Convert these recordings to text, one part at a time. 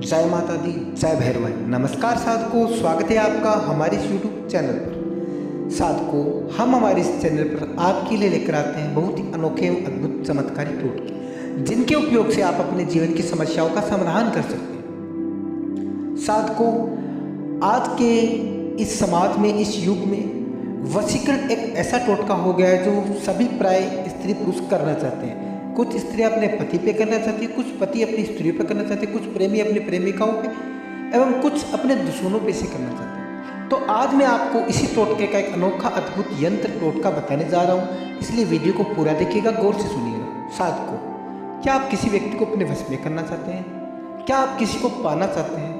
जय माता दी, जय भैरवाई। नमस्कार साधकों, स्वागत है आपका हमारे इस यूट्यूब चैनल पर। साधकों, हम हमारे इस चैनल पर आपके लिए लेकर आते हैं बहुत ही अनोखे एवं अद्भुत चमत्कारी टोटके, जिनके उपयोग से आप अपने जीवन की समस्याओं का समाधान कर सकते हैं। साधकों, आज के इस समाज में, इस युग में वशीकरण एक ऐसा टोटका हो गया है जो सभी प्राय स्त्री पुरुष करना चाहते हैं। कुछ स्त्रियां अपने पति पे करना चाहती है, कुछ पति अपनी स्त्रियों पे करना चाहते हैं, कुछ प्रेमी अपनी प्रेमिकाओं पे एवं कुछ अपने दुश्मनों पे से करना चाहते हैं। तो आज मैं आपको इसी टोटके का एक अनोखा अद्भुत यंत्र टोटका बताने जा रहा हूँ, इसलिए वीडियो को पूरा देखिएगा, गौर से सुनिएगा। साधकों, क्या आप किसी व्यक्ति को अपने वश में करना चाहते हैं? क्या आप किसी को पाना चाहते हैं?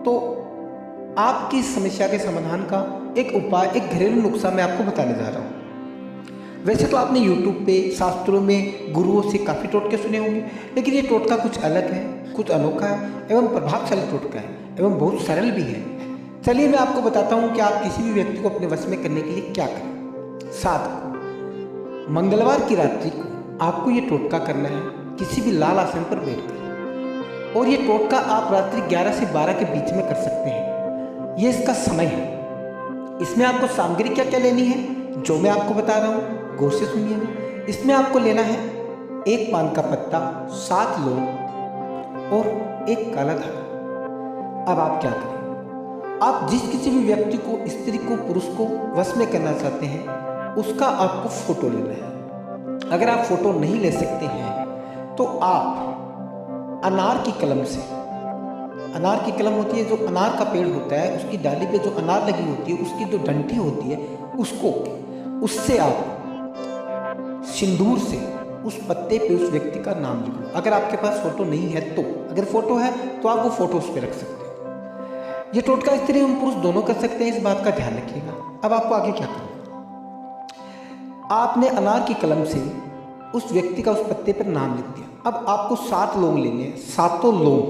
तो आपकी इस समस्या के समाधान का एक उपाय, एक घरेलू नुस्खा मैं आपको बताने जा रहा हूँ। वैसे तो आपने YouTube पे शास्त्रों में गुरुओं से काफ़ी टोटके सुने होंगे, लेकिन ये टोटका कुछ अलग है, कुछ अनोखा है एवं प्रभावशाली टोटका है एवं बहुत सरल भी है। चलिए मैं आपको बताता हूँ कि आप किसी भी व्यक्ति को अपने वश में करने के लिए क्या करें। साधकों, मंगलवार की रात्रि को आपको ये टोटका करना है किसी भी लाल आसन पर बैठकर, और ये टोटका आप रात्रि 11 से 12 के बीच में कर सकते हैं। ये इसका समय है। इसमें आपको सामग्री क्या क्या लेनी है जो मैं आपको बता रहा हूँ, गौर से सुनिएगा। इसमें आपको लेना है 1 पान का पत्ता, 7 लौंग और 1 काला धागा। अब आप क्या करें, आप जिस किसी भी व्यक्ति को, स्त्री को, पुरुष को वश में करना चाहते हैं, उसका आपको फोटो लेना है। अगर आप फोटो नहीं ले सकते हैं तो आप अनार की कलम से, अनार की कलम होती है, जो अनार का पेड़ होता है उसकी डाली पे जो अनार लगी होती है, उसकी जो डंठी होती है उसको, उससे आप सिंदूर से उस पत्ते पे उस व्यक्ति का नाम लिखो। अगर आपके पास फोटो नहीं है तो, अगर फोटो है तो आप वो फोटो उस पर रख सकते हैं। ये टोटका स्त्री एवं पुरुष दोनों कर सकते हैं, इस बात का ध्यान रखिएगा। अब आपको आगे क्या करना, आपने अनार की कलम से उस व्यक्ति का उस पत्ते पर नाम लिख दिया। अब आपको 7 लौंग लेने हैं। 7 लौंग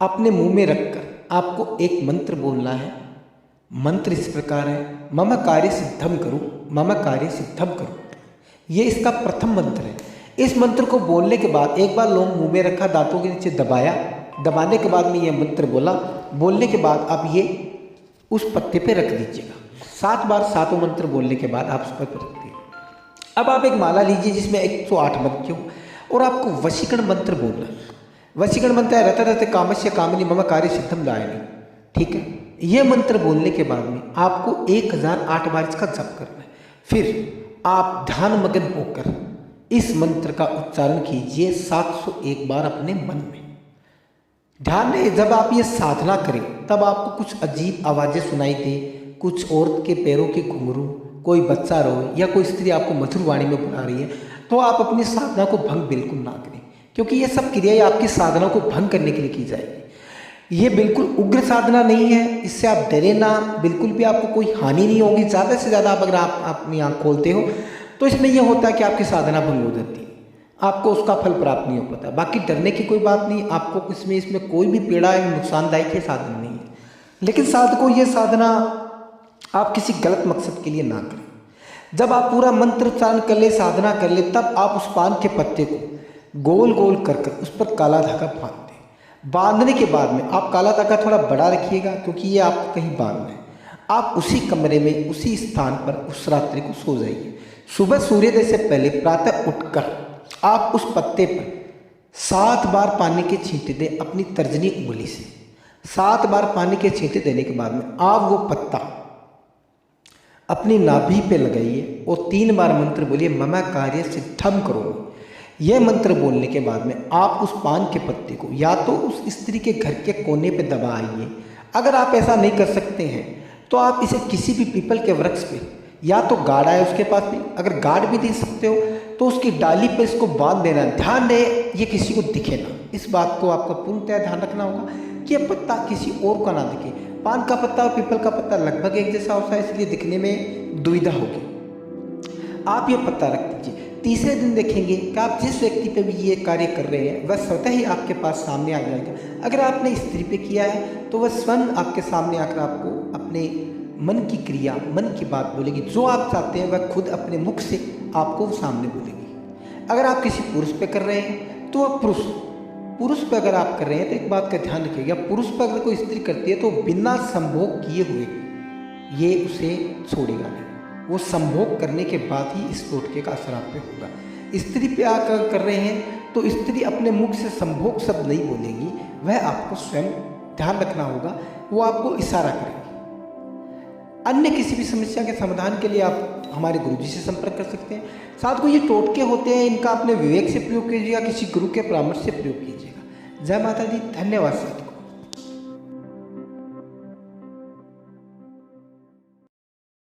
अपने मुंह में रखकर आपको एक मंत्र बोलना है। मंत्र इस प्रकार है, मम कार्य सिद्धम करो, मम कार्य सिद्धम करो। ये इसका प्रथम मंत्र है। इस मंत्र को बोलने के बाद एक बार लौंग मुंह में रखा, दांतों के नीचे दबाया, दबाने के बाद में ये मंत्र बोला, बोलने के बाद आप ये उस पत्ते पे रख दीजिएगा। 7 बार 7 मंत्र बोलने के बाद आप उस पर रख दीजिए। अब आप एक माला लीजिए जिसमें 108 मंत्र हो, और आपको वशीकरण मंत्र बोलना। वशीकरण मंत्र है, रत रत कामस्य कामिनी मम कार्य सिद्धम दायिनी। ठीक है, ये मंत्र बोलने के बाद में आपको 1008 बार इसका जप करना है। फिर आप ध्यान मग्न होकर इस मंत्र का उच्चारण कीजिए 701 बार अपने मन में। ध्यान रहे, जब आप ये साधना करें तब आपको कुछ अजीब आवाज़ें सुनाई दे, कुछ औरत के पैरों के घुंघरू, कोई बच्चा रोए या कोई स्त्री आपको मधुर वाणी में बुला रही है, तो आप अपनी साधना को भंग बिल्कुल ना करें, क्योंकि ये सब क्रियाएं आपकी साधना को भंग करने के लिए की जाएगी। ये बिल्कुल उग्र साधना नहीं है, इससे आप डरे ना, बिल्कुल भी आपको कोई हानि नहीं होगी। ज़्यादा से ज़्यादा अगर आप अपनी आँख खोलते हो तो इसमें यह होता है कि आपकी साधना भंग हो जाती है, आपको उसका फल प्राप्त नहीं हो पाता। बाकी डरने की कोई बात नहीं, आपको इसमें कोई भी पीड़ा या नुकसानदायक ये साधना नहीं है। लेकिन साधकों, ये साधना आप किसी गलत मकसद के लिए ना करें। जब आप पूरा मंत्र उच्चारण कर ले, साधना कर ले, तब आप उस पान के पत्ते को गोल गोल कर उस पर काला धागा बांध दें। बांधने के बाद में आप काला धागा थोड़ा बड़ा रखिएगा, क्योंकि ये आपको कहीं बांधना है। आप उसी कमरे में, उसी स्थान पर उस रात्रि को सो जाइए। सुबह सूर्योदय से पहले प्रातः उठकर आप उस पत्ते पर 7 बार पानी के छींटे दें अपनी तर्जनी उंगली से। 7 बार पानी के छींटे देने के बाद में आप वो पत्ता अपनी नाभि पे लगाइए और 3 बार मंत्र बोलिए, मम कार्य सिद्धम करो। यह मंत्र बोलने के बाद में आप उस पान के पत्ते को या तो उस स्त्री के घर के कोने पे दबाइए। अगर आप ऐसा नहीं कर सकते हैं तो आप इसे किसी भी पीपल के वृक्ष पे, या तो गाढ़ा है उसके पास भी, अगर गाढ़ भी दे सकते हो तो उसकी डाली पे इसको बांध देना। ध्यान रहे, ये किसी को दिखे ना। इस बात को आपको पूर्णतः ध्यान रखना होगा कि यह पत्ता किसी और को ना दिखे। पान का पत्ता और पीपल का पत्ता लगभग एक जैसा होता है, इसलिए दिखने में दुविधा होगी। आप ये पत्ता रख दीजिए। तीसरे दिन देखेंगे कि आप जिस व्यक्ति पे भी ये कार्य कर रहे हैं वह स्वतः ही आपके पास सामने आ जाएगा। अगर आपने स्त्री पे किया है तो वह स्वयं आपके सामने आकर आपको अपने मन की क्रिया, मन की बात बोलेगी। जो आप चाहते हैं वह खुद अपने मुख से आपको सामने बोलेगी। अगर आप किसी पुरुष पे कर रहे हैं तो वह पुरुष पुरुष पर अगर आप कर रहे हैं तो एक बात का ध्यान रखिएगा, पुरुष पर अगर कोई स्त्री करती है तो बिना संभोग किए हुए ये उसे छोड़ेगा नहीं, वो संभोग करने के बाद ही इस टोटके का असर आप पे होगा। स्त्री पे आकर कर रहे हैं तो स्त्री अपने मुख से संभोग शब्द नहीं बोलेगी, वह आपको स्वयं ध्यान रखना होगा, वो आपको इशारा करेगी। अन्य किसी भी समस्या के समाधान के लिए आप हमारे गुरुजी से संपर्क कर सकते हैं। साथ को ये टोटके होते हैं, इनका अपने विवेक से प्रयोग कीजिएगा, किसी गुरु के परामर्श से प्रयोग कीजिएगा। जय माता दी, धन्यवाद साथ।